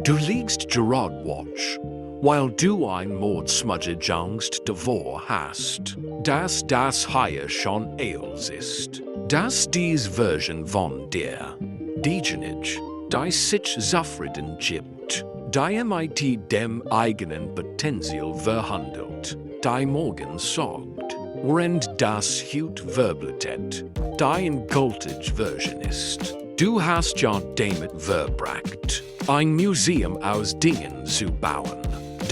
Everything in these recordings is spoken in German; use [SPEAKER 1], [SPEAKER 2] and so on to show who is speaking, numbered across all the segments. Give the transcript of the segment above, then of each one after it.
[SPEAKER 1] Du liegst Gerard watch, weil du ein Mordsmudgejangst davor hast, dass das hier schon eils ist, dass dies Version von dir, die nicht, die sich zufrieden gibt, die mit dem eigenen Potenzial verhandelt, die morgen sorgt, während das Hut Verbalität, die in gültig Version ist. Du hast ja damit verbracht, ein Museum aus Dingen zu bauen,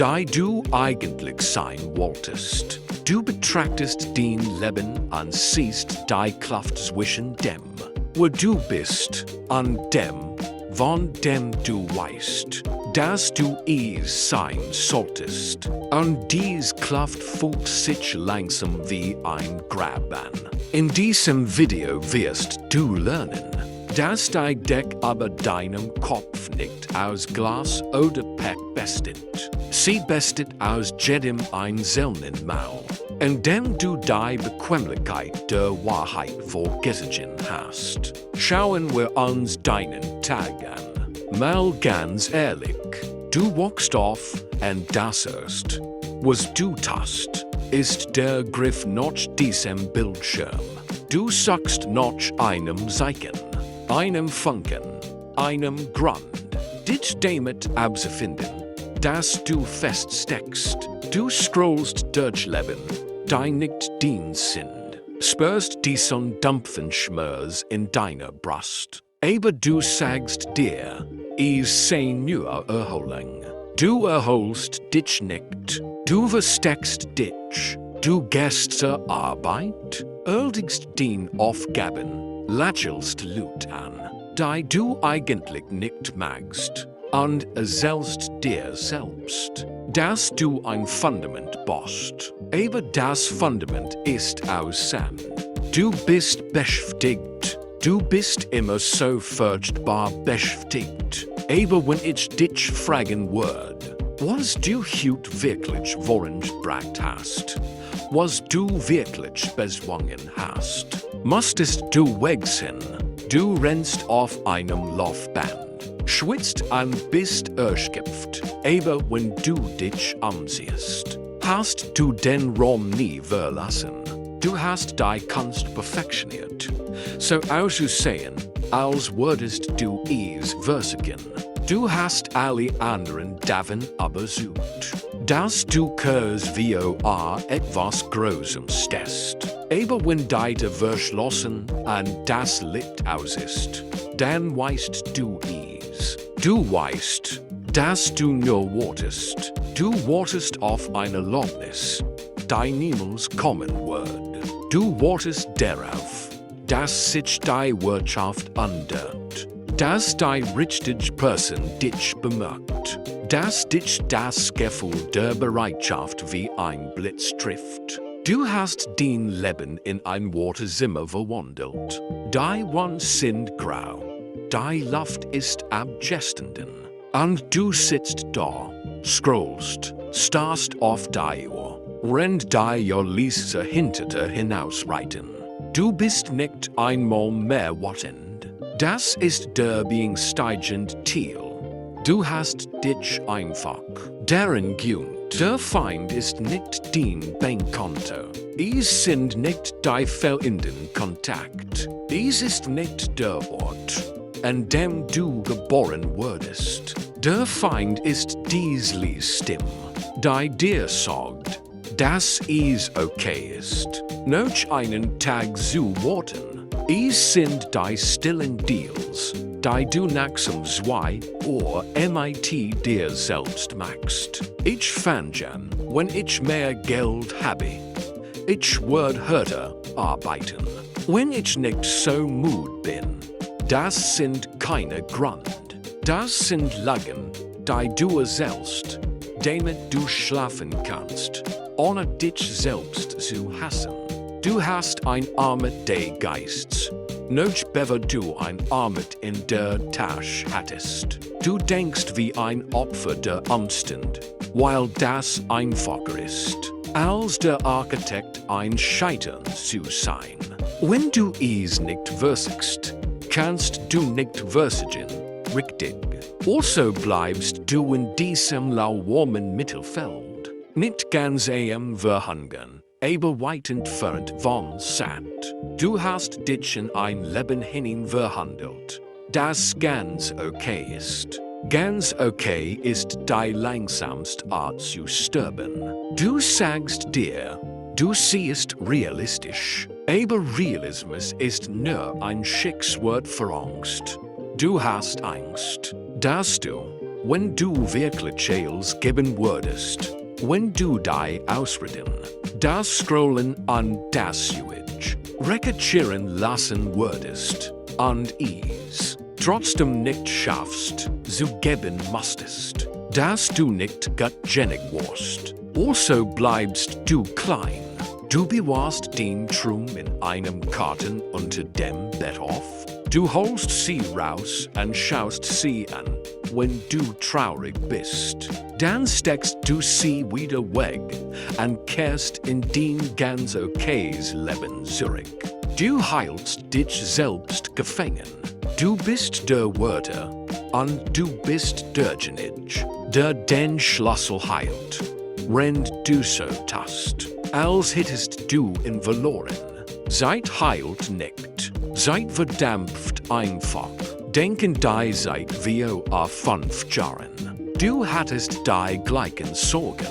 [SPEAKER 1] die du eigentlich sein wolltest. Du betrachtest dein Leben und siehst die Kluft zwischen dem, wo du bist, und dem, von dem du weißt, dass du es sein solltest. Und dies Kluft fühlt sich langsam wie ein Grab an. In diesem Video wirst du lernen, dass die Deck aber deinem Kopf nicht aus Glas oder Pech bestet. Sie bestet aus jedem einzelnen Mal, indem du die Bequemlichkeit der Wahrheit vorgesehen hast. Schauen wir uns deinen Tag an. Mal ganz ehrlich, du wachst auf und das erst, was du tust, ist der Griff nach diesem Bildschirm. Du suchst nach einem Zeichen, einem Funken, einem Grund, dich damit abzufinden, dass du feststeckst. Du scrollst durch Leben, die nicht dein sind, spürst diesen dumpfen Schmerz in deiner Brust. Aber du sagst dir, es sei nur Erholung. Du erholst dich nicht, du versteckst dich, du gehst zur Arbeit, erledigst deine Aufgaben, lächelst Lut an, die du eigentlich nicht magst, und erzählst dir selbst, dass du ein Fundament bist. Aber das Fundament ist aus Sand. Du bist beschäftigt, du bist immer so furchtbar beschäftigt. Aber wenn ich dich fragen würde, was du heute wirklich woran gebracht hast, was du wirklich bezwungen hast, musstest du wechseln. Du rennst auf einem Laufband, schwitzt und bist erschöpft, aber wenn du dich umsiehst, hast du den Raum nie verlassen. Du hast die Kunst perfektioniert, so auszusehen, als würdest du es versuchen. Du hast alle anderen davon überzeugt, dass du KSVOR etwas Großes test. Aber wenn deine verschlossen und das Licht aus ist, dann weißt du es. Du weißt, dass du nur wartest. Du wartest auf eine Erlaubnis, die niemals kommen wird. Du wartest darauf, dass sich die Wirtschaft ändert, dass die richtige Person dich bemerkt, dass dich das Gefühl der Bereitschaft wie ein Blitz trifft. Du hast dein Leben in ein Wartezimmer verwandelt. Die Wände sind grau, die Luft ist abgestanden, und du sitzt da, scrollst, starrst auf die Uhr, während die Leser hinter dir hinausreiten. Du bist nicht einmal mehr wartend. Das ist der beängstigende Ziel. Du hast dich einfach darin gewöhnt. Der Feind ist nicht dein Bankkonto. Es sind nicht die fehlenden Kontakt. Es ist nicht der Ort, an dem du geboren wurdest. Der Feind ist diese Stimme, die dir sagt, dass es okay ist, noch einen Tag zu warten. Es sind die stillen Deals, die du nach zum Zwei oder MIT dir selbst machst. Ich fange an, wenn ich mehr Geld habe. Ich werde härter arbeiten, wenn ich nicht so müde bin. Das sind keine Grund. Das sind Lagen, die du erzählst, damit du schlafen kannst, ohne dich selbst zu hassen. Du hast ein Arme des Geistes, noch bevor du ein Armet in der Tasche hattest. Du denkst wie ein Opfer der Umstände, weil das einfacher ist, als der Architekt ein Scheitern zu sein. Wenn du es nicht versuchst, kannst du nicht versuchen, richtig. Also bleibst du in diesem lauwarmen Mittelfeld. Nicht ganz am Verhungern, aber weit entfernt von satt. Du hast dich in ein Leben hinein verhandelt, das ganz okay ist. Ganz okay ist die langsamste Art zu sterben. Du sagst dir, du siehst realistisch, aber Realismus ist nur ein Schickswort für Angst. Du hast Angst, dass du, wenn du wirklich alles geben würdest, wenn du die Ausreden, das Scrollen und das Switch recherchieren lassen würdest und es trotzdem nicht schaffst, zu geben musstest, dass du nicht gutgängig warst. Also bleibst du klein. Du bewahrst den Traum in einem Karton unter dem Bett auf. Du holst sie raus und schaust sie an, wenn du traurig bist. Dann steckst du sie wieder weg und kehrst in dein ganz okayes Leben zurück. Du hältst dich selbst gefangen. Du bist der Wörter und du bist derjenige, der den Schlüssel hält. Wenn du so tust, als hättest du ihn verloren. Seid heilt nicht, seid verdampft einfach. Denken die seit wir 5 Jahren. Du hattest die gleichen Sorgen.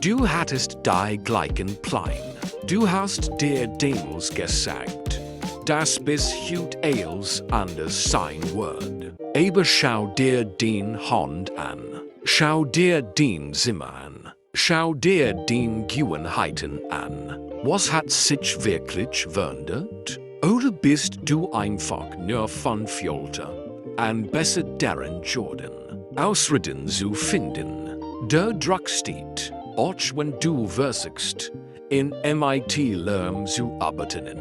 [SPEAKER 1] Du hattest die gleichen Pläne. Du hast dir damals gesagt, dass bis heute alles anders sein wird. Aber schau dir den Hund an. Schau dir den Zimmer an. Schau dir den Gewohnheiten an. Was hat sich wirklich verändert? Oder bist du einfach nur von Fjolter an besser deren Jordan? Ausreden zu finden. Der Druck steht, auch wenn du versuchst, in MIT Lärm zu arbeiten.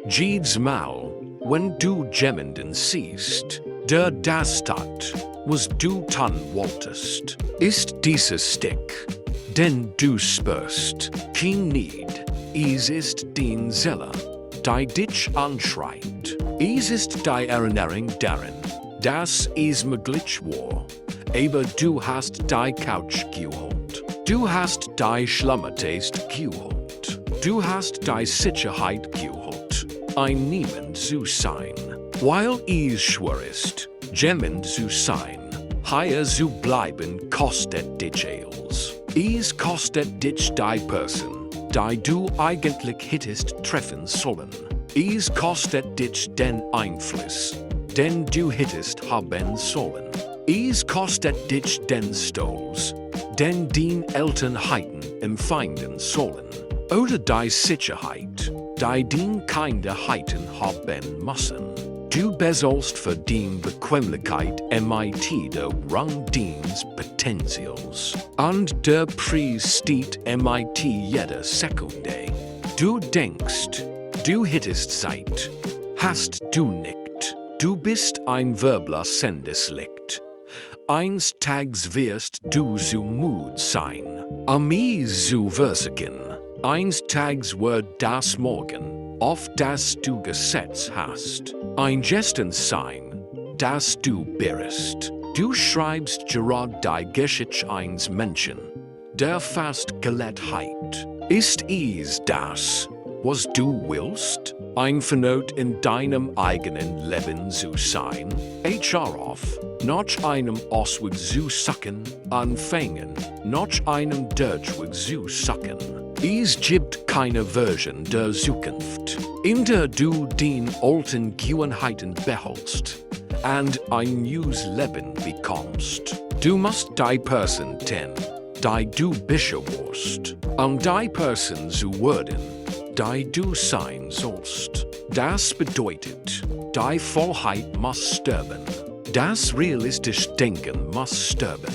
[SPEAKER 1] Jedes Mal, wenn du jemanden siehst, der das tat, was du tun wolltest, ist dieses Stick, denn du spürst kein Need. Es ist den Seele, die dich anschreit. Es ist die Erinnerung daran, dass es möglich war. Aber du hast die Couch geholt. Du hast die Schlammertaste geholt. Du hast die Sicherheit geholt, ein Niemand zu sein. Weil es schwer ist, jemand zu sein, hier zu bleiben kostet dich alles. Es kostet dich die Person, die du eigentlich hättest treffen sollen. Es kostet dich den Einfluss, den du hättest haben sollen. Es kostet dich den Stolz, den die Eltern hätten empfinden sollen. Oder die Sicherheit, die den Kinder hätten haben müssen. Du bezahlst für die Bequemlichkeit MIT der Rang deines Potenzials. Und der Preis steht MIT jede Sekunde. Du denkst, du hättest Zeit. Hast du nicht. Du bist ein verblassendes Licht. Eines Tages wirst du so müde sein, es zu versuchen. Eines Tages wird das Morgen, auf das du gesetzt hast, ein Gestern sein, das du bist. Du schreibst gerade die Geschichte eines Menschen, der fast Gelettheit. Ist es das, was du willst? Ein Vernot in deinem eigenen Leben zu sein? auf, noch einem Ausweg zu suchen, anfangen, noch einem Durchweg zu suchen. Es gibt keine Version der Zukunft, in der du den alten Gewohnheiten behältst und ein neues Leben bekommst. Du musst die Person kennen, die du bist warst, die Person zu werden, die du sein sollst. Das bedeutet, die Vollheit muss sterben. Das realistische Denken muss sterben.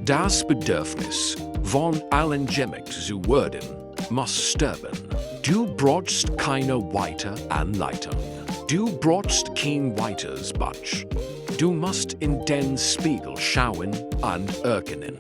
[SPEAKER 1] Das Bedürfnis, von allen gemmig zu werden, muss sterben. Du brauchst keine weitere Anleitung. Du brauchst kein weiteres Batsch. Du musst in den Spiegel schauen und erkennen,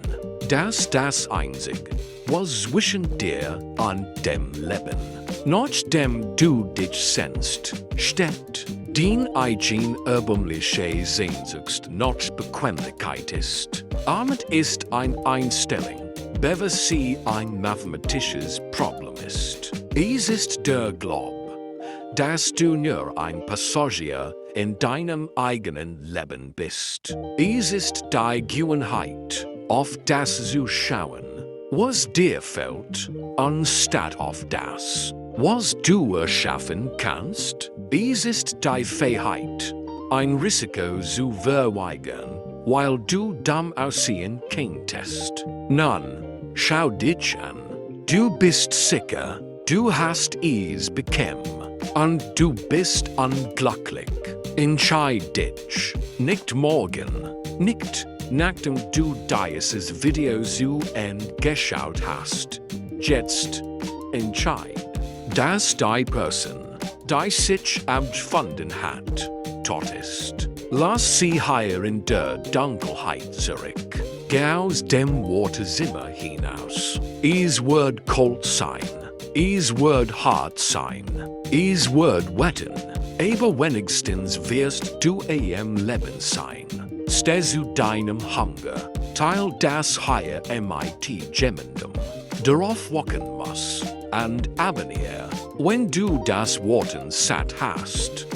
[SPEAKER 1] dass das Einzige, was zwischen dir und dem Leben, nachdem du dich sehnst, steht. Den Eigen erbumliche Sehnsucht not Bequemlichkeit ist. Armut ist Einstellung, bever sie ein mathematisches Problem ist. Es ist der Glaub, dass du nur ein Passagier in deinem eigenen Leben bist. Es ist die Gewohnheit, auf das zu schauen, was dir fällt, anstatt auf das, was du erschaffen kannst. Es ist die Fähigkeit, ein Risiko zu verweigern, weil du dumm aussehen könntest. Nun, schau dich an. Du bist sicher, du hast es bekommen, und du bist unglücklich. Entscheid dich, nicht morgen, nicht nachdem du dieses Video zu Ende geschaut hast. Jetzt, entscheid, dass die Person, die sich abgefunden hat, tot ist. Lass sie hier in der Dunkelheit zurück. Geh aus dem Wartezimmer hinaus. Es wird kalt sein. Es wird hart sein. Es wird wetten. Aber wenigstens wirst du am Leben sein. Steh zu deinem Hunger. Teil das hier mit jemandem, darauf wachen muss. Und abonniere, wenn du das Worten satt hast.